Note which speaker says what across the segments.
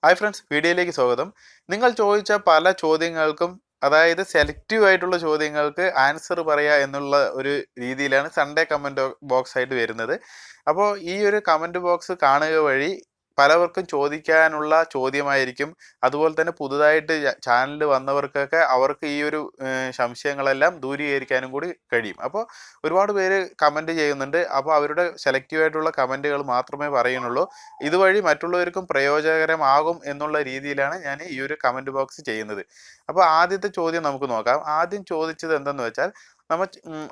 Speaker 1: Hi friends, വീഡിയോയിലേക്ക് സ്വാഗതം. നിങ്ങൾ ചോദിച്ച പല ചോദ്യങ്ങൾക്കും അതായത് സെലക്റ്റീവ് ആയിട്ടുള്ള ചോദ്യങ്ങൾക്ക് ആൻസർ പറയുക എന്നുള്ള ഒരു രീതിയിലാണ് സൺഡേ കമൻറ്റ് ബോക്സ് ആയിട്ട് വരുന്നത്. അപ്പോൾ ഈ ഒരു കമൻറ്റ് ബോക്സ് കാണുക വഴി പലവർക്കും ചോദിക്കാനുള്ള ചോദ്യമായിരിക്കും. അതുപോലെ തന്നെ പുതുതായിട്ട് ചാനലിൽ വന്നവർക്കൊക്കെ അവർക്ക് ഈ ഒരു സംശയങ്ങളെല്ലാം ദൂരീകരിക്കാനും കൂടി കഴിയും. അപ്പോൾ ഒരുപാട് പേര് കമൻറ്റ് ചെയ്യുന്നുണ്ട്. അപ്പോൾ അവരുടെ സെലക്റ്റീവ് ആയിട്ടുള്ള കമൻറ്റുകൾ മാത്രമേ പറയുന്നുള്ളൂ. ഇതുവഴി മറ്റുള്ളവർക്കും പ്രയോജനകരമാകും എന്നുള്ള രീതിയിലാണ് ഞാൻ ഈ ഒരു കമൻറ്റ് ബോക്സ് ചെയ്യുന്നത്. അപ്പോൾ ആദ്യത്തെ ചോദ്യം നമുക്ക് നോക്കാം. ആദ്യം ചോദിച്ചത് എന്തെന്ന് വെച്ചാൽ,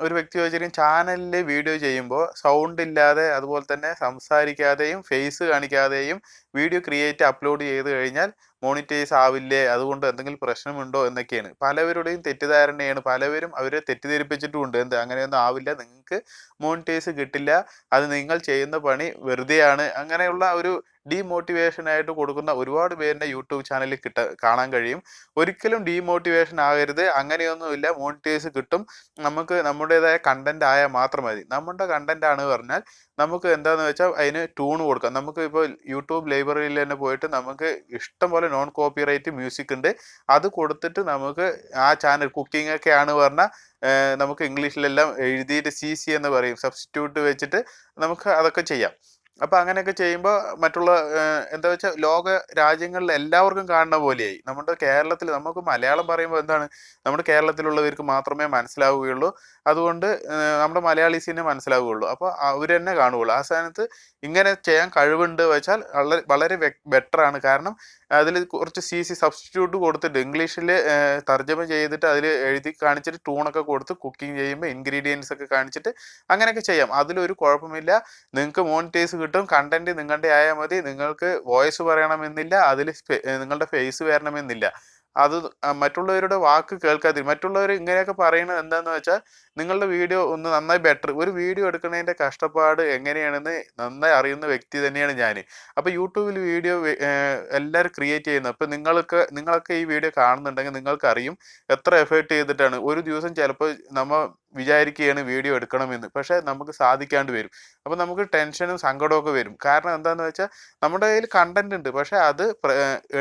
Speaker 1: ഒരു വ്യക്തി ചോദിച്ചിരിക്കും, ചാനലിൽ വീഡിയോ ചെയ്യുമ്പോൾ സൗണ്ട് ഇല്ലാതെ അതുപോലെ തന്നെ സംസാരിക്കാതെയും ഫേസ് കാണിക്കാതെയും വീഡിയോ അപ്ലോഡ് ചെയ്ത് കഴിഞ്ഞാൽ മോണിറ്റൈസ് ആവില്ലേ, അതുകൊണ്ട് എന്തെങ്കിലും പ്രശ്നമുണ്ടോ എന്നൊക്കെയാണ് പലവരുടെയും തെറ്റിദ്ധാരണയാണ്. പലവരും അവരെ തെറ്റിദ്ധരിപ്പിച്ചിട്ടുമുണ്ട്. അങ്ങനെയൊന്നും ആവില്ല, നിങ്ങൾക്ക് മോണിറ്റൈസ് കിട്ടില്ല, അത് നിങ്ങൾ ചെയ്യുന്ന പണി വെറുതെയാണ്, അങ്ങനെയുള്ള ഒരു ഡീമോട്ടിവേഷൻ ആയിട്ട് കൊടുക്കുന്ന ഒരുപാട് പേരുടെ യൂട്യൂബ് ചാനലിൽ കാണാൻ കഴിയും. ഒരിക്കലും ഡീമോട്ടിവേഷൻ ആകരുത്. അങ്ങനെയൊന്നുമില്ല, മോണിറ്റൈസ് കിട്ടും. നമുക്ക് നമ്മുടേതായ കണ്ടന്റ് ആയാൽ മാത്രം മതി. നമ്മുടെ കണ്ടന്റ് ആണ് പറഞ്ഞാൽ നമുക്ക് എന്താണെന്ന് വെച്ചാൽ അതിന് ട്യൂൺ കൊടുക്കാം. നമുക്ക് ഇപ്പോൾ യൂട്യൂബ് ലൈബ്രറിയിൽ തന്നെ പോയിട്ട് നമുക്ക് ഇഷ്ടം പോലെ നോൺ കോപ്പിറൈറ്റ് മ്യൂസിക് ഉണ്ട്. അത് കൊടുത്തിട്ട് നമുക്ക് ആ ചാനൽ കുക്കിംഗ് ഒക്കെ ആണ് പറഞ്ഞാൽ നമുക്ക് ഇംഗ്ലീഷിലെല്ലാം എഴുതിയിട്ട് CC എന്ന് പറയും, സബ്സ്റ്റിറ്റ്യൂട്ട് വെച്ചിട്ട് നമുക്ക് അതൊക്കെ ചെയ്യാം. അപ്പോൾ അങ്ങനെയൊക്കെ ചെയ്യുമ്പോൾ മറ്റുള്ള എന്താ വെച്ചാൽ ലോക രാജ്യങ്ങളിൽ എല്ലാവർക്കും കാണുന്ന പോലെയായി. നമ്മുടെ കേരളത്തിൽ നമുക്ക് മലയാളം പറയുമ്പോൾ എന്താണ്, നമ്മുടെ കേരളത്തിലുള്ളവർക്ക് മാത്രമേ മനസ്സിലാവുകയുള്ളൂ. അതുകൊണ്ട് നമ്മുടെ മലയാളീസിനെ മനസ്സിലാവുകയുള്ളൂ. അപ്പോൾ അവർ തന്നെ കാണുകയുള്ളൂ. ആ സ്ഥാനത്ത് ഇങ്ങനെ ചെയ്യാൻ കഴിവുണ്ട് വെച്ചാൽ വളരെ വളരെ ബെറ്ററാണ്. കാരണം അതിൽ കുറച്ച് CC സബ്സ്റ്റിറ്റ്യൂട്ട് കൊടുത്തിട്ട് ഇംഗ്ലീഷിൽ തർജ്ജമ ചെയ്തിട്ട് അതിൽ എഴുതി കാണിച്ചിട്ട് ട്യൂണൊക്കെ കൊടുത്ത് കുക്കിംഗ് ചെയ്യുമ്പോൾ ഇൻഗ്രീഡിയൻസ് ഒക്കെ കാണിച്ചിട്ട് അങ്ങനെയൊക്കെ ചെയ്യാം. അതിലൊരു കുഴപ്പമില്ല. നിങ്ങൾക്ക് മോണിറ്റൈസ് കിട്ടും. കണ്ടന്റ് നിങ്ങളുടെ ആയാൽ മതി. നിങ്ങൾക്ക് വോയിസ് പറയണമെന്നില്ല, അതിൽ നിങ്ങളുടെ ഫേസ് വരണമെന്നില്ല. അത് മറ്റുള്ളവരുടെ വാക്ക് കേൾക്കാതെ മറ്റുള്ളവർ ഇങ്ങനെയൊക്കെ പറയുന്നത് എന്താണെന്ന് വെച്ചാൽ, നിങ്ങളുടെ വീഡിയോ ഒന്ന് നന്നായി ബെറ്റർ, ഒരു വീഡിയോ എടുക്കുന്നതിൻ്റെ കഷ്ടപ്പാട് എങ്ങനെയാണെന്ന് നന്നായി അറിയുന്ന വ്യക്തി തന്നെയാണ് ഞാൻ. അപ്പോൾ യൂട്യൂബിൽ വീഡിയോ എല്ലാവരും ക്രിയേറ്റ് ചെയ്യുന്നത്. അപ്പോൾ നിങ്ങളൊക്കെ ഈ വീഡിയോ കാണുന്നുണ്ടെങ്കിൽ നിങ്ങൾക്കറിയും എത്ര എഫേർട്ട് ചെയ്തിട്ടാണ്. ഒരു ദിവസം ചിലപ്പോൾ നമ്മൾ വിചാരിക്കുകയാണ് വീഡിയോ എടുക്കണമെന്ന്, പക്ഷേ നമുക്ക് സാധിക്കാണ്ട് വരും. അപ്പോൾ നമുക്ക് ടെൻഷനും സങ്കടമൊക്കെ വരും. കാരണം എന്താണെന്ന് വെച്ചാൽ നമ്മുടെ കയ്യിൽ കണ്ടന്റ് ഉണ്ട്, പക്ഷേ അത്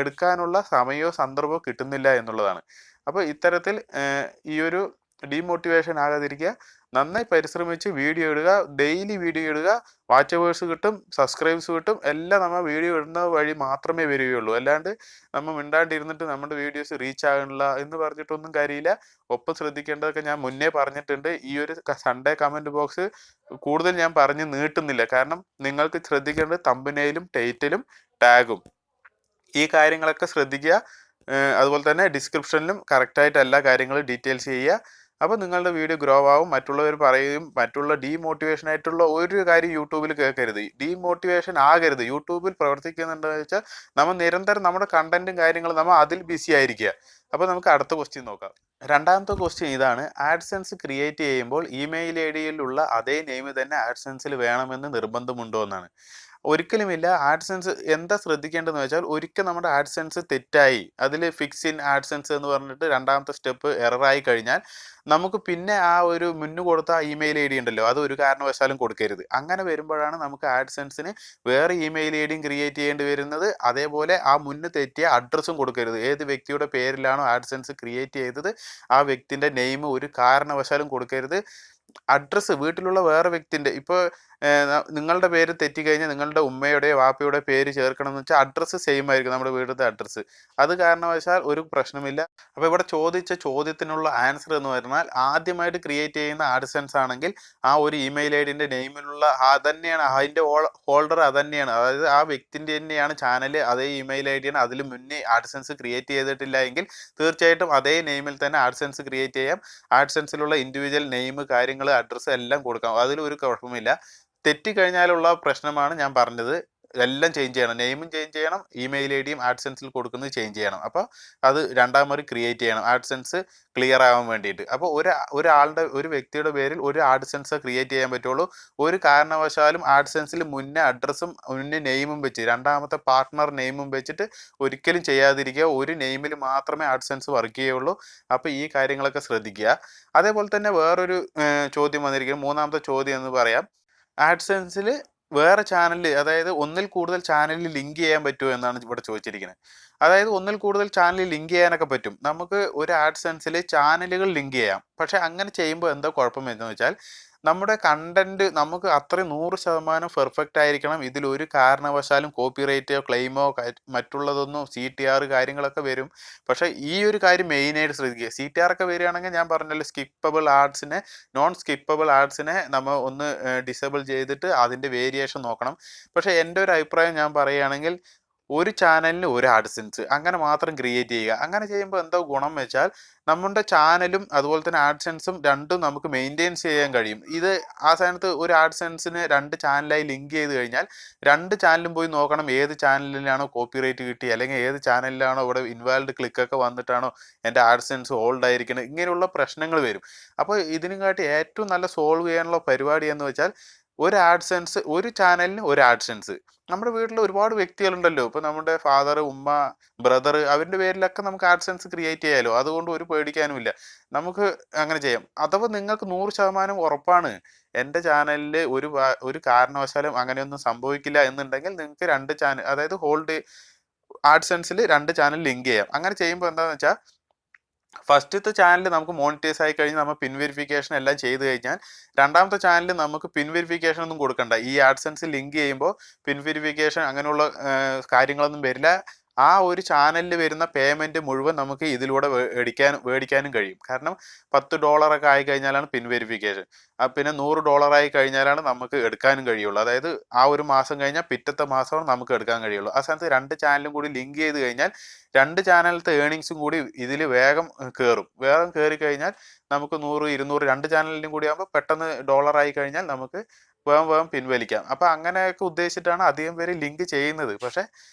Speaker 1: എടുക്കാനുള്ള സമയമോ സന്ദർഭമോ കിട്ടുന്നില്ല എന്നുള്ളതാണ്. അപ്പോൾ ഇത്തരത്തിൽ ഈ ഒരു ഡീമോട്ടിവേഷൻ ആകാതിരിക്കുക. നന്നായി പരിശ്രമിച്ച് വീഡിയോ ഇടുക, ഡെയിലി വീഡിയോ ഇടുക. വാച്ചവേഴ്സ് കിട്ടും, സബ്സ്ക്രൈബ്സ് കിട്ടും, എല്ലാം നമ്മൾ വീഡിയോ ഇടുന്ന വഴി മാത്രമേ വരികയുള്ളൂ. അല്ലാണ്ട് നമ്മൾ മിണ്ടാണ്ടിരുന്നിട്ട് നമ്മുടെ വീഡിയോസ് റീച്ച് ആകണില്ല എന്ന് പറഞ്ഞിട്ടൊന്നും കാര്യമില്ല. ഒപ്പം ശ്രദ്ധിക്കേണ്ടതൊക്കെ ഞാൻ മുന്നേ പറഞ്ഞിട്ടുണ്ട്. ഈ ഒരു സൺഡേ കമൻറ്റ് ബോക്സ് കൂടുതൽ ഞാൻ പറഞ്ഞ് നീട്ടുന്നില്ല. കാരണം നിങ്ങൾക്ക് ശ്രദ്ധിക്കേണ്ടത് തമ്പനെയിലും ടൈറ്റിലും ടാഗും ഈ കാര്യങ്ങളൊക്കെ ശ്രദ്ധിക്കുക. അതുപോലെ തന്നെ ഡിസ്ക്രിപ്ഷനിലും കറക്റ്റായിട്ട് എല്ലാ കാര്യങ്ങളും ഡീറ്റെയിൽസ് ചെയ്യുക. അപ്പോൾ നിങ്ങളുടെ വീഡിയോ ഗ്രോ ആവും. മറ്റുള്ളവർ പറയും, മറ്റുള്ള ഡീമോട്ടിവേഷൻ ആയിട്ടുള്ള ഒരു കാര്യം യൂട്യൂബിൽ കേൾക്കരുത്. ഡീമോട്ടിവേഷൻ ആകരുത്. യൂട്യൂബിൽ പ്രവർത്തിക്കുന്നുണ്ടെന്ന് വെച്ചാൽ നമ്മൾ നിരന്തരം നമ്മുടെ കണ്ടന്റും കാര്യങ്ങളും നമ്മൾ അതിൽ ബിസി ആയിരിക്കുക. അപ്പോൾ നമുക്ക് അടുത്ത ക്വസ്റ്റ്യൻ നോക്കാം. രണ്ടാമത്തെ ക്വസ്റ്റ്യൻ ഇതാണ്: ആഡ്സെൻസ് ക്രിയേറ്റ് ചെയ്യുമ്പോൾ ഇമെയിൽ ID-യിലുള്ള അതേ നെയിം തന്നെ ആഡ്സെൻസിൽ വേണമെന്ന് നിർബന്ധമുണ്ടോ എന്നാണ്. ഒരിക്കലുമില്ല. ആഡ്സെൻസ് എന്താ ശ്രദ്ധിക്കേണ്ടതെന്ന് വെച്ചാൽ, ഒരിക്കൽ നമ്മുടെ ആഡ്സെൻസ് തെറ്റായി, അതിൽ ഫിക്സ് ഇൻ ആഡ്സെൻസ് എന്ന് പറഞ്ഞിട്ട് രണ്ടാമത്തെ സ്റ്റെപ്പ് എററായി കഴിഞ്ഞാൽ നമുക്ക് പിന്നെ ആ ഒരു മുന്നു കൊടുത്ത ഇമെയിൽ ID ഉണ്ടല്ലോ, അത് ഒരു കാരണവശാലും കൊടുക്കരുത്. അങ്ങനെ വരുമ്പോഴാണ് നമുക്ക് ആഡ്സെൻസിന് വേറെ ഇമെയിൽ ID ക്രിയേറ്റ് ചെയ്യേണ്ടി വരുന്നത്. അതേപോലെ ആ മുന്ന് തെറ്റിയ അഡ്രസ്സും കൊടുക്കരുത്. ഏത് വ്യക്തിയുടെ പേരിലാണോ ആഡ്സെൻസ് ക്രിയേറ്റ് ചെയ്തത് ആ വ്യക്തിൻ്റെ നെയിം ഒരു കാരണവശാലും കൊടുക്കരുത്. അഡ്രസ്സ് വീട്ടിലുള്ള വേറെ വ്യക്തിൻ്റെ, ഇപ്പോൾ നിങ്ങളുടെ പേര് തെറ്റിക്കഴിഞ്ഞാൽ നിങ്ങളുടെ ഉമ്മയുടെയോ വാപ്പയുടെ പേര് ചേർക്കണം എന്ന് വെച്ചാൽ അഡ്രസ്സ് സെയിം ആയിരിക്കും, നമ്മുടെ വീട്ടിലത്തെ അഡ്രസ്സ്. അത് കാരണവശാൽ ഒരു പ്രശ്നമില്ല. അപ്പോൾ ഇവിടെ ചോദിച്ച ചോദ്യത്തിനുള്ള ആൻസർ എന്ന് പറഞ്ഞാൽ, ആദ്യമായിട്ട് ക്രിയേറ്റ് ചെയ്യുന്ന ആഡ്സെൻസ് ആണെങ്കിൽ ആ ഒരു ഇമെയിൽ ID-ൻ്റെ നെയിമിലുള്ള അതന്നെയാണ്, അതിൻ്റെ ഹോൾഡർ അതന്നെയാണ്. അതായത് ആ വ്യക്തിൻ്റെ തന്നെയാണ് ചാനൽ, അതേ ഇമെയിൽ ID-യാണ്. അതിൽ മുന്നേ ആഡ്സെൻസ് ക്രിയേറ്റ് ചെയ്തിട്ടില്ല എങ്കിൽ തീർച്ചയായിട്ടും അതേ നെയിമിൽ തന്നെ ആഡ്സെൻസ് ക്രിയേറ്റ് ചെയ്യാം. ആഡ്സെൻസിലുള്ള ഇൻഡിവിജ്വൽ നെയിം, കാര്യങ്ങൾ, അഡ്രസ്സ് എല്ലാം കൊടുക്കാം. അതിലൊരു കുഴപ്പമില്ല. തെറ്റിക്കഴിഞ്ഞാലുള്ള പ്രശ്നമാണ് ഞാൻ പറഞ്ഞത്. എല്ലാം ചേഞ്ച് ചെയ്യണം, നെയിമും ചേഞ്ച് ചെയ്യണം, ഇമെയിൽ ID-യും ആഡ്സെൻസിൽ കൊടുക്കുന്നത് ചേഞ്ച് ചെയ്യണം. അപ്പോൾ അത് രണ്ടാമത് ക്രിയേറ്റ് ചെയ്യണം, ആഡ്സെൻസ് ക്ലിയർ ആവാൻ വേണ്ടിയിട്ട്. അപ്പോൾ ഒരു വ്യക്തിയുടെ പേരിൽ ഒരു ആഡ്സെൻസ് ക്രിയേറ്റ് ചെയ്യാൻ പറ്റുള്ളൂ. ഒരു കാരണവശാലും ആഡ്സെൻസിൽ മുന്നേ അഡ്രസ്സും മുന്നേ നെയിമും വെച്ച് രണ്ടാമത്തെ പാർട്ട്ണർ നെയിമും വെച്ചിട്ട് ഒരിക്കലും ചെയ്യാതിരിക്കുക. ഒരു നെയിമിൽ മാത്രമേ ആഡ്സെൻസ് വർക്ക് ചെയ്യുള്ളൂ. അപ്പോൾ ഈ കാര്യങ്ങളൊക്കെ ശ്രദ്ധിക്കുക. അതേപോലെ തന്നെ വേറൊരു ചോദ്യം വന്നിരിക്കുന്നത്, മൂന്നാമത്തെ ചോദ്യം എന്ന് പറയാം. ആഡ്സെൻസിൽ വേറെ ചാനലിൽ, അതായത് ഒന്നിൽ കൂടുതൽ ചാനലിൽ ലിങ്ക് ചെയ്യാൻ പറ്റുമോ എന്നാണ് ഇവിടെ ചോദിച്ചിരിക്കുന്നത്. അതായത് ഒന്നിൽ കൂടുതൽ ചാനലിൽ ലിങ്ക് ചെയ്യാനൊക്കെ പറ്റും. നമുക്ക് ഒരു ആഡ്സെൻസിൽ ചാനലുകൾ ലിങ്ക് ചെയ്യാം. പക്ഷെ അങ്ങനെ ചെയ്യുമ്പോൾ എന്താ കുഴപ്പം എന്ന് വെച്ചാൽ, നമ്മുടെ കണ്ടന്റ് നമുക്ക് അത്രയും 100% പെർഫെക്റ്റ് ആയിരിക്കണം. ഇതിലൊരു കാരണവശാലും കോപ്പിറൈറ്റോ ക്ലെയിമോ മറ്റുള്ളതൊന്നും CTR കാര്യങ്ങളൊക്കെ വരും. പക്ഷേ ഈ ഒരു കാര്യം മെയിനായിട്ട് ശ്രദ്ധിക്കുക. CTR ഒക്കെ വരികയാണെങ്കിൽ ഞാൻ പറഞ്ഞല്ലോ, നോൺ സ്കിപ്പബിൾ ആഡ്സിനെ നമ്മൾ ഒന്ന് ഡിസേബിൾ ചെയ്തിട്ട് അതിൻ്റെ വേരിയേഷൻ നോക്കണം. പക്ഷേ എൻ്റെ ഒരു അഭിപ്രായം ഞാൻ പറയുകയാണെങ്കിൽ, ഒരു ചാനലിന് ഒരു ആഡ്സെൻസ് അങ്ങനെ മാത്രം ക്രിയേറ്റ് ചെയ്യുക. അങ്ങനെ ചെയ്യുമ്പോൾ എന്താ ഗുണം വെച്ചാൽ, നമ്മുടെ ചാനലും അതുപോലെ തന്നെ ആഡ്സെൻസും രണ്ടും നമുക്ക് മെയിൻറ്റെയിൻസ് ചെയ്യാൻ കഴിയും. ഇത് ആ സ്ഥാനത്ത് ഒരു ആഡ്സെൻസിന് 2 ചാനലായി ലിങ്ക് ചെയ്ത് കഴിഞ്ഞാൽ 2 ചാനലും പോയി നോക്കണം ഏത് ചാനലിലാണോ കോപ്പിറൈറ്റ് കിട്ടി, അല്ലെങ്കിൽ ഏത് ചാനലിലാണോ ഇവിടെ ഇൻവാലിഡ് ക്ലിക്കൊക്കെ വന്നിട്ടാണോ എൻ്റെ ആഡ്സെൻസ് ഹോൾഡ് ആയിരിക്കുന്നത്. ഇങ്ങനെയുള്ള പ്രശ്നങ്ങൾ വരും. അപ്പോൾ ഇതിനും കാട്ടി ഏറ്റവും നല്ല സോൾവ് ചെയ്യാനുള്ള പരിപാടി എന്ന് വെച്ചാൽ, ഒരു ചാനലിന് ഒരു ആഡ്സെൻസ്. നമ്മുടെ വീട്ടിൽ ഒരുപാട് വ്യക്തികളുണ്ടല്ലോ. ഇപ്പോൾ നമ്മുടെ ഫാദർ, ഉമ്മ, ബ്രദർ, അവരുടെ പേരിലൊക്കെ നമുക്ക് ആഡ്സെൻസ് ക്രിയേറ്റ് ചെയ്യാമല്ലോ. അതുകൊണ്ട് ഒരു പേടിക്കാനുമില്ല. നമുക്ക് അങ്ങനെ ചെയ്യാം. അഥവാ നിങ്ങൾക്ക് 100% ഉറപ്പാണ് എൻ്റെ ചാനലിൽ ഒരു കാരണവശാലും അങ്ങനെയൊന്നും സംഭവിക്കില്ല എന്നുണ്ടെങ്കിൽ, നിങ്ങൾക്ക് 2 ചാനൽ, അതായത് ആഡ്സെൻസിൽ 2 ചാനൽ ലിങ്ക് ചെയ്യാം. അങ്ങനെ ചെയ്യുമ്പോൾ എന്താണെന്ന് വെച്ചാൽ, ഫസ്റ്റത്തെ ചാനൽ നമുക്ക് മോണിറ്റൈസ് ആയി കഴിഞ്ഞ് നമ്മൾ പിൻ വെരിഫിക്കേഷൻ എല്ലാം ചെയ്ത് കഴിഞ്ഞാൽ, രണ്ടാമത്തെ ചാനലിൽ നമുക്ക് പിൻ വെരിഫിക്കേഷൻ ഒന്നും കൊടുക്കണ്ട. ഈ ആഡ്സെൻസ് ലിങ്ക് ചെയ്യുമ്പോൾ പിൻ വെരിഫിക്കേഷൻ അങ്ങനെയുള്ള കാര്യങ്ങളൊന്നും വരില്ല. ആ ഒരു ചാനലിൽ വരുന്ന പേയ്മെൻറ്റ് മുഴുവൻ നമുക്ക് ഇതിലൂടെ മേടിക്കാനും കഴിയും. കാരണം $10 ഒക്കെ ആയി കഴിഞ്ഞാലാണ് പിൻ വെരിഫിക്കേഷൻ. പിന്നെ $100 ആയി കഴിഞ്ഞാലാണ് നമുക്ക് എടുക്കാനും കഴിയുള്ളൂ. അതായത് ആ ഒരു മാസം കഴിഞ്ഞാൽ പിറ്റത്തെ മാസമാണ് നമുക്ക് എടുക്കാൻ കഴിയുള്ളൂ. ആ സ്ഥാനത്ത് 2 ചാനലും കൂടി ലിങ്ക് ചെയ്ത് കഴിഞ്ഞാൽ 2 ചാനലത്തെ ഏണിങ്സും കൂടി ഇതിൽ വേഗം കയറും. വേഗം കയറി കഴിഞ്ഞാൽ നമുക്ക് 100, 200 2 ചാനലിനും കൂടി ആകുമ്പോൾ പെട്ടെന്ന് ഡോളറായി കഴിഞ്ഞാൽ നമുക്ക് വേഗം പിൻവലിക്കാം. അപ്പോൾ അങ്ങനെയൊക്കെ ഉദ്ദേശിച്ചിട്ടാണ് അധികം പേര് ലിങ്ക് ചെയ്യുന്നത്. പക്ഷേ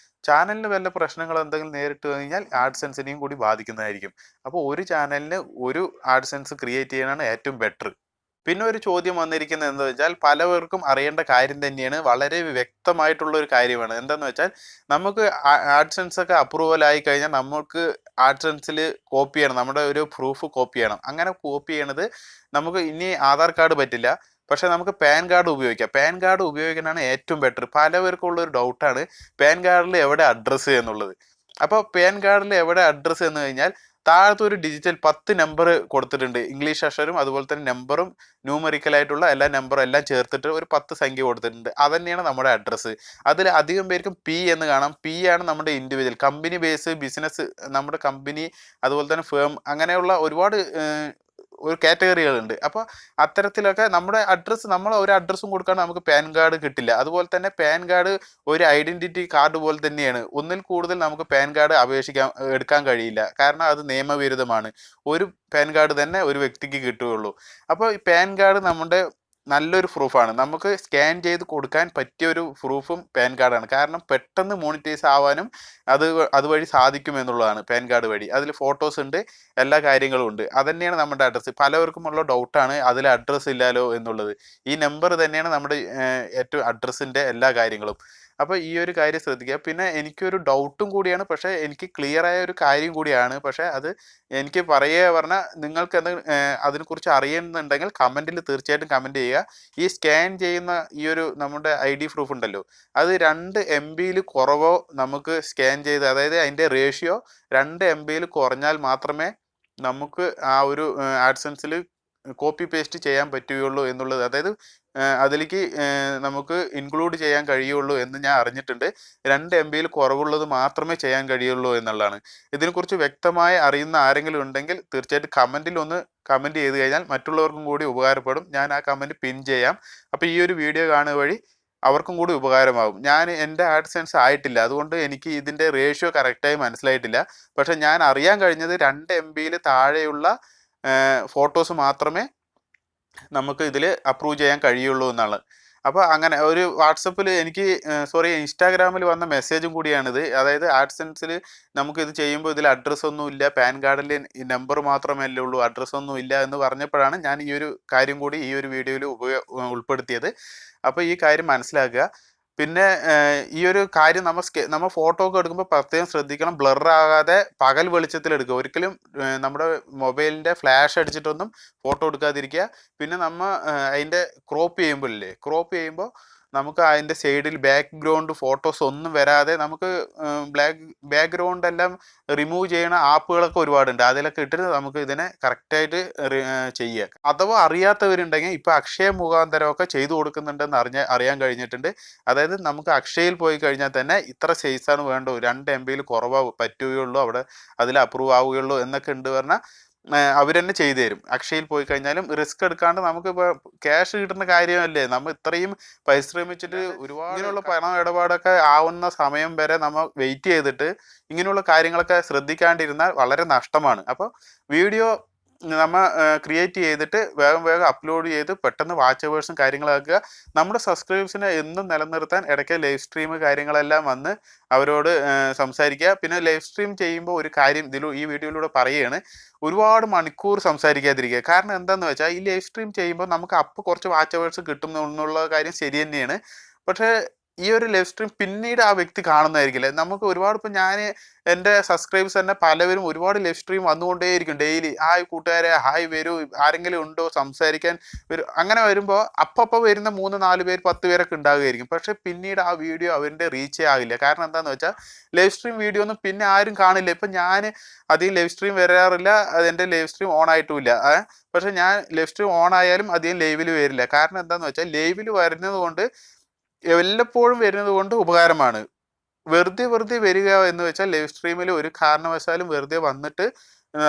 Speaker 1: ചാനലിന് വല്ല പ്രശ്നങ്ങൾ എന്തെങ്കിലും നേരിട്ട് കഴിഞ്ഞാൽ ആഡ്സെൻസിനെയും കൂടി ബാധിക്കുന്നതായിരിക്കും. അപ്പോൾ ഒരു ചാനലിന് ഒരു ആഡ്സെൻസ് ക്രിയേറ്റ് ചെയ്യാനാണ് ഏറ്റവും ബെറ്റർ. പിന്നെ ഒരു ചോദ്യം വന്നിരിക്കുന്നത് എന്താ വെച്ചാൽ, പലവർക്കും അറിയേണ്ട കാര്യം തന്നെയാണ്, വളരെ വ്യക്തമായിട്ടുള്ള ഒരു കാര്യമാണ്. എന്താന്ന് വെച്ചാൽ, നമുക്ക് ആഡ്സെൻസ് ഒക്കെ അപ്രൂവൽ ആയി കഴിഞ്ഞാൽ നമുക്ക് ആഡ്സെൻസിൽ കോപ്പി ചെയ്യണം, നമ്മുടെ ഒരു പ്രൂഫ് കോപ്പി ചെയ്യണം. അങ്ങനെ കോപ്പി ചെയ്യണത് നമുക്ക് ഇനി ആധാർ കാർഡ് പറ്റില്ല. പക്ഷെ നമുക്ക് പാൻ കാർഡ് ഉപയോഗിക്കാം. പാൻ കാർഡ് ഉപയോഗിക്കാനാണ് ഏറ്റവും ബെറ്റർ. പലവർക്കും ഉള്ളൊരു ഡൗട്ടാണ് പാൻ കാർഡിൽ എവിടെ അഡ്രസ്സ് എന്നുള്ളത്. അപ്പോൾ പാൻ കാർഡിൽ എവിടെ അഡ്രസ്സ് എന്ന് കഴിഞ്ഞാൽ, താഴത്തെ ഒരു ഡിജിറ്റൽ 10 നമ്പർ കൊടുത്തിട്ടുണ്ട്. ഇംഗ്ലീഷ് അക്ഷരം അതുപോലെ തന്നെ നമ്പറും ന്യൂമറിക്കലായിട്ടുള്ള എല്ലാ നമ്പറും എല്ലാം ചേർത്തിട്ട് ഒരു 10 സംഖ്യ കൊടുത്തിട്ടുണ്ട്. അതന്നെയാണ് നമ്മുടെ അഡ്രസ്സ്. അതിൽ അധികം പേർക്കും പി എന്ന് കാണാം. പി ആണ് നമ്മുടെ ഇൻഡിവിജ്വൽ കമ്പനി ബേസ് ബിസിനസ്, നമ്മുടെ കമ്പനി അതുപോലെ തന്നെ ഫേം, അങ്ങനെയുള്ള ഒരുപാട് ഒരു കാറ്റഗറികളുണ്ട്. അപ്പോൾ അത്തരത്തിലൊക്കെ നമ്മുടെ അഡ്രസ്സ്, നമ്മൾ ഒരു അഡ്രസ്സും കൊടുക്കാണ്ട് നമുക്ക് പാൻ കാർഡ് കിട്ടില്ല. അതുപോലെ തന്നെ പാൻ കാർഡ് ഒരു ഐഡൻറ്റിറ്റി കാർഡ് പോലെ തന്നെയാണ്. ഒന്നിൽ കൂടുതൽ നമുക്ക് പാൻ കാർഡ് എടുക്കാൻ കഴിയില്ല. കാരണം അത് നിയമവിരുദ്ധമാണ്. ഒരു പാൻ കാർഡ് തന്നെ ഒരു വ്യക്തിക്ക് കിട്ടുകയുള്ളൂ. അപ്പോൾ ഈ പാൻ കാർഡ് നമ്മുടെ നല്ലൊരു പ്രൂഫാണ്. നമുക്ക് സ്കാൻ ചെയ്ത് കൊടുക്കാൻ പറ്റിയ ഒരു പ്രൂഫും പാൻ കാർഡാണ്. കാരണം പെട്ടെന്ന് മോണിറ്റൈസ് ആവാനും അതുവഴി സാധിക്കുമെന്നുള്ളതാണ് പാൻ കാർഡ് വഴി. അതിൽ ഫോട്ടോസ് ഉണ്ട്, എല്ലാ കാര്യങ്ങളും ഉണ്ട്. അതന്നെയാണ് നമ്മുടെ അഡ്രസ്സ്. പലവർക്കുമുള്ള ഡൗട്ടാണ് അതിൽ അഡ്രസ്സ് ഇല്ലല്ലോ എന്നുള്ളത്. ഈ നമ്പർ തന്നെയാണ് നമ്മുടെ ഏറ്റവും അഡ്രസ്സിൻ്റെ എല്ലാ കാര്യങ്ങളും. അപ്പോൾ ഈ ഒരു കാര്യം ശ്രദ്ധിക്കുക. പിന്നെ എനിക്കൊരു ഡൗട്ടും കൂടിയാണ്, പക്ഷേ എനിക്ക് ക്ലിയറായ ഒരു കാര്യം കൂടിയാണ്. പക്ഷേ അത് എനിക്ക് പറഞ്ഞാൽ, നിങ്ങൾക്ക് അതിനെക്കുറിച്ച് അറിയുന്നുണ്ടെങ്കിൽ കമൻറ്റിൽ തീർച്ചയായിട്ടും കമൻറ്റ് ചെയ്യുക. ഈ സ്കാൻ ചെയ്യുന്ന ഈ ഒരു നമ്മുടെ ID പ്രൂഫ് ഉണ്ടല്ലോ, അത് 2 MB കുറവോ നമുക്ക് സ്കാൻ ചെയ്ത്, അതായത് അതിൻ്റെ റേഷ്യോ 2 MB കുറഞ്ഞാൽ മാത്രമേ നമുക്ക് ആ ഒരു ആഡ്സെൻസിൽ കോപ്പി പേസ്റ്റ് ചെയ്യാൻ പറ്റുകയുള്ളൂ എന്നുള്ളത്. അതായത് അതിലേക്ക് നമുക്ക് ഇൻക്ലൂഡ് ചെയ്യാൻ കഴിയുള്ളൂ എന്ന് ഞാൻ അറിഞ്ഞിട്ടുണ്ട്. 2 MB കുറവുള്ളത് മാത്രമേ ചെയ്യാൻ കഴിയുള്ളൂ എന്നുള്ളതാണ്. ഇതിനെക്കുറിച്ച് വ്യക്തമായി അറിയുന്ന ആരെങ്കിലും ഉണ്ടെങ്കിൽ തീർച്ചയായിട്ടും കമൻറ്റിൽ ഒന്ന് കമൻറ്റ് ചെയ്ത് കഴിഞ്ഞാൽ മറ്റുള്ളവർക്കും കൂടി ഉപകാരപ്പെടും. ഞാൻ ആ കമൻറ്റ് പിൻ ചെയ്യാം. അപ്പോൾ ഈ ഒരു വീഡിയോ കാണുക വഴി അവർക്കും കൂടി ഉപകാരമാകും. എൻ്റെ ആഡ്സെൻസ് ആയിട്ടില്ല, അതുകൊണ്ട് എനിക്ക് ഇതിൻ്റെ റേഷ്യോ കറക്റ്റായി മനസ്സിലായിട്ടില്ല. പക്ഷേ ഞാൻ അറിയാൻ കഴിഞ്ഞത് 2 MB താഴെയുള്ള ഫോട്ടോസ് മാത്രമേ നമുക്ക് ഇതിൽ അപ്രൂവ് ചെയ്യാൻ കഴിയുള്ളൂ എന്നാണ്. അപ്പോൾ അങ്ങനെ ഒരു വാട്സപ്പിൽ എനിക്ക് ഇൻസ്റ്റാഗ്രാമിൽ വന്ന മെസ്സേജും കൂടിയാണിത്. അതായത് ആഡ്സെൻസിൽ നമുക്ക് ഇത് ചെയ്യുമ്പോൾ ഇതിൽ അഡ്രസ്സൊന്നും ഇല്ല, പാൻ കാർഡിൽ നമ്പർ മാത്രമല്ലേ ഉള്ളൂ, അഡ്രസ്സൊന്നും ഇല്ല എന്ന് പറഞ്ഞപ്പോഴാണ് ഞാൻ ഈ ഒരു കാര്യം കൂടി ഈ ഒരു വീഡിയോയിൽ ഉൾപ്പെടുത്തിയത്. അപ്പോൾ ഈ കാര്യം മനസ്സിലാക്കുക. പിന്നെ ഈ ഒരു കാര്യം നമ്മൾ ഫോട്ടോ ഒക്കെ എടുക്കുമ്പോൾ പ്രത്യേകം ശ്രദ്ധിക്കണം, ബ്ലറാകാതെ പകൽ വെളിച്ചത്തിൽ എടുക്കുക. ഒരിക്കലും നമ്മുടെ മൊബൈലിൻ്റെ ഫ്ലാഷ് അടിച്ചിട്ടൊന്നും ഫോട്ടോ എടുക്കാതിരിക്കുക. പിന്നെ അതിൻ്റെ ക്രോപ്പ് ചെയ്യുമ്പോൾ നമുക്ക് അതിൻ്റെ സൈഡിൽ ബാക്ക്ഗ്രൗണ്ട് ഫോട്ടോസ് ഒന്നും വരാതെ നമുക്ക് ബാക്ക്ഗ്രൗണ്ട് എല്ലാം റിമൂവ് ചെയ്യുന്ന ആപ്പുകളൊക്കെ ഒരുപാടുണ്ട്. അതിലൊക്കെ ഇട്ടിട്ട് നമുക്ക് ഇതിനെ കറക്റ്റായിട്ട് ചെയ്യുക. അഥവാ അറിയാത്തവരുണ്ടെങ്കിൽ ഇപ്പോൾ അക്ഷയ മുഖാന്തരമൊക്കെ ചെയ്തു കൊടുക്കുന്നുണ്ടെന്ന് അറിയാൻ കഴിഞ്ഞിട്ടുണ്ട്. അതായത് നമുക്ക് അക്ഷയയിൽ പോയി കഴിഞ്ഞാൽ തന്നെ ഇത്ര സൈസാണ് വേണ്ടത്, 2 MB കുറവ് പറ്റുകയുള്ളൂ, അവിടെ അതിൽ അപ്രൂവ് ആവുകയുള്ളൂ എന്നൊക്കെ ഉണ്ട് പറഞ്ഞാൽ അവർ തന്നെ ചെയ്തു തരും. അക്ഷയയിൽ പോയി കഴിഞ്ഞാലും റിസ്ക് എടുക്കാണ്ട് നമുക്കിപ്പോൾ ക്യാഷ് കിട്ടുന്ന കാര്യമല്ലേ, നമ്മൾ ഇത്രയും പരിശ്രമിച്ചിട്ട് ഒരുപാട് ഇങ്ങനെയുള്ള പണം ഇടപാടൊക്കെ ആവുന്ന സമയം വരെ നമ്മൾ വെയിറ്റ് ചെയ്തിട്ട് ഇങ്ങനെയുള്ള കാര്യങ്ങളൊക്കെ ശ്രദ്ധിക്കാണ്ടിരുന്നാൽ വളരെ നഷ്ടമാണ്. അപ്പോൾ വീഡിയോ നമ്മൾ ക്രിയേറ്റ് ചെയ്തിട്ട് വേഗം അപ്ലോഡ് ചെയ്ത് പെട്ടെന്ന് വാച്ചവേഴ്സും കാര്യങ്ങളാക്കുക. നമ്മുടെ സബ്സ്ക്രൈബേഴ്സിനെ എന്നും നിലനിർത്താൻ ഇടയ്ക്ക് ലൈവ് സ്ട്രീം കാര്യങ്ങളെല്ലാം വന്ന് അവരോട് സംസാരിക്കുക. പിന്നെ ലൈവ് സ്ട്രീം ചെയ്യുമ്പോൾ ഒരു കാര്യം ഈ വീഡിയോയിലൂടെ പറയുകയാണ്, ഒരുപാട് മണിക്കൂർ സംസാരിക്കാതിരിക്കുക. കാരണം എന്താണെന്ന് വെച്ചാൽ ഈ ലൈവ് സ്ട്രീം ചെയ്യുമ്പോൾ നമുക്ക് അപ്പോൾ കുറച്ച് വാച്ചവേഴ്സ് കിട്ടും എന്നുള്ള കാര്യം ശരി തന്നെയാണ്. പക്ഷേ ഈ ഒരു ലൈവ് സ്ട്രീം പിന്നീട് ആ വ്യക്തി കാണുന്നതായിരിക്കില്ല. നമുക്ക് ഒരുപാട് ഇപ്പോൾ ഞാൻ എൻ്റെ സബ്സ്ക്രൈബേഴ്സ് തന്നെ പലവരും ഒരുപാട് ലൈവ് സ്ട്രീം വന്നുകൊണ്ടേയിരിക്കും ഡെയിലി. ഹായ് കൂട്ടുകാരെ, ഹായ് വരൂ, ആരെങ്കിലും ഉണ്ടോ സംസാരിക്കാൻ വരും. അങ്ങനെ വരുമ്പോൾ അപ്പോൾ വരുന്ന 3-4 പേര് 10 പേരൊക്കെ ഉണ്ടാകുമായിരിക്കും. പക്ഷേ പിന്നീട് ആ വീഡിയോ അവരുടെ റീച്ചേ ആകില്ല. കാരണം എന്താണെന്ന് വെച്ചാൽ ലൈവ് സ്ട്രീം വീഡിയോ ഒന്നും പിന്നെ ആരും കാണില്ല. ഇപ്പം ഞാൻ അധികം ലൈവ് സ്ട്രീം വരാറില്ല, അതെൻ്റെ ലൈവ് സ്ട്രീം ഓൺ ആയിട്ടുമില്ല. പക്ഷേ ഞാൻ ലൈവ് സ്ട്രീം ഓൺ ആയാലും അധികം ലൈവിൽ വരില്ല. കാരണം എന്താണെന്ന് വെച്ചാൽ ലൈവിൽ വരുന്നത് കൊണ്ട് വല്ലപ്പോഴും വരുന്നത് കൊണ്ട് ഉപകാരമാണ്. വെറുതെ വരിക എന്ന് വെച്ചാൽ ലൈവ് സ്ട്രീമിൽ ഒരു കാരണവശാലും വെറുതെ വന്നിട്ട്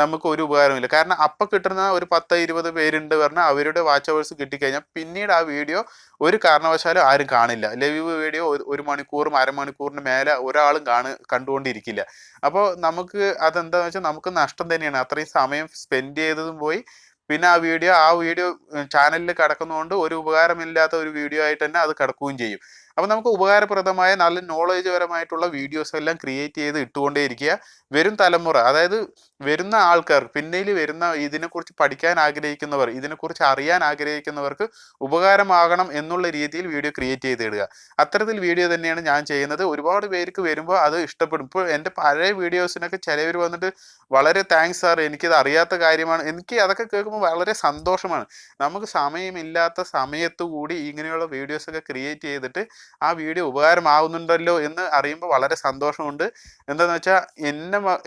Speaker 1: നമുക്ക് ഒരു ഉപകാരമില്ല. കാരണം അപ്പം കിട്ടുന്ന ഒരു 10-20 പേരുണ്ട് പറഞ്ഞാൽ അവരുടെ വാച്ച് അവേഴ്സ് കിട്ടിക്കഴിഞ്ഞാൽ പിന്നീട് ആ വീഡിയോ ഒരു കാരണവശാലും ആരും കാണില്ല. ലൈവ് വീഡിയോ 1 മണിക്കൂറും അരമണിക്കൂറിന് മേലെ ഒരാളും കണ്ടുകൊണ്ടിരിക്കില്ല. അപ്പോൾ നമുക്ക് അതെന്താണെന്ന് വെച്ചാൽ നമുക്ക് നഷ്ടം തന്നെയാണ്. അത്രയും സമയം സ്പെൻഡ് ചെയ്തതും പോയി, പിന്നെ ആ വീഡിയോ ചാനലിൽ കിടക്കുന്നതുകൊണ്ട് ഒരു ഉപകാരമില്ലാത്ത ഒരു വീഡിയോ ആയിട്ട് തന്നെ അത് കിടക്കുകയും ചെയ്യും. അപ്പോൾ നമുക്ക് ഉപകാരപ്രദമായ നല്ല നോളേജ് പരമായിട്ടുള്ള വീഡിയോസ് എല്ലാം ക്രിയേറ്റ് ചെയ്ത് ഇട്ടുകൊണ്ടേയിരിക്കുക. വരും തലമുറ, അതായത് വരുന്ന ആൾക്കാർ, പിന്നീട് വരുന്ന ഇതിനെക്കുറിച്ച് പഠിക്കാൻ ആഗ്രഹിക്കുന്നവർ, ഇതിനെക്കുറിച്ച് അറിയാൻ ആഗ്രഹിക്കുന്നവർക്ക് ഉപകാരമാകണം എന്നുള്ള രീതിയിൽ വീഡിയോ ക്രിയേറ്റ് ചെയ്തിടുക. അത്തരത്തിൽ വീഡിയോ തന്നെയാണ് ഞാൻ ചെയ്യുന്നത്. ഒരുപാട് പേർക്ക് വരുമ്പോൾ അത് ഇഷ്ടപ്പെടും. ഇപ്പോൾ എൻ്റെ പഴയ വീഡിയോസിനൊക്കെ ചിലവർ വന്നിട്ട് വളരെ താങ്ക്സ് സാർ, എനിക്കിത് അറിയാത്ത കാര്യമാണ്. എനിക്ക് അതൊക്കെ കേൾക്കുമ്പോൾ വളരെ സന്തോഷമാണ്. നമുക്ക് സമയമില്ലാത്ത സമയത്തു കൂടി ഇങ്ങനെയുള്ള വീഡിയോസൊക്കെ ക്രിയേറ്റ് ചെയ്തിട്ട് ആ വീഡിയോ ഉപകാരമാവുന്നുണ്ടല്ലോ എന്ന് അറിയുമ്പോൾ വളരെ സന്തോഷമുണ്ട്. എന്താണെന്ന് വെച്ചാൽ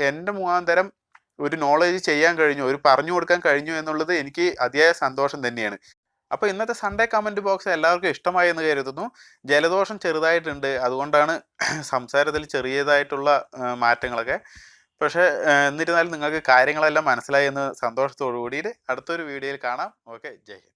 Speaker 1: എൻ്റെ മുഖാന്തരം ഒരു നോളേജ് ചെയ്യാൻ കഴിഞ്ഞു, ഒരു പറഞ്ഞു കൊടുക്കാൻ കഴിഞ്ഞു എന്നുള്ളത് എനിക്ക് അതിയായ സന്തോഷം തന്നെയാണ്. അപ്പോൾ ഇന്നത്തെ സൺഡേ കമൻറ്റ് ബോക്സ് എല്ലാവർക്കും ഇഷ്ടമായി എന്ന് കരുതുന്നു. ജലദോഷം ചെറുതായിട്ടുണ്ട്, അതുകൊണ്ടാണ് സംസാരത്തിൽ ചെറിയതായിട്ടുള്ള മാറ്റങ്ങളൊക്കെ. പക്ഷേ എന്നിരുന്നാലും നിങ്ങൾക്ക് കാര്യങ്ങളെല്ലാം മനസ്സിലായി എന്ന് സന്തോഷത്തോടു കൂടിയിട്ട് അടുത്തൊരു വീഡിയോയിൽ കാണാം. ഓക്കെ, ജയ് ഹിന്ദ്.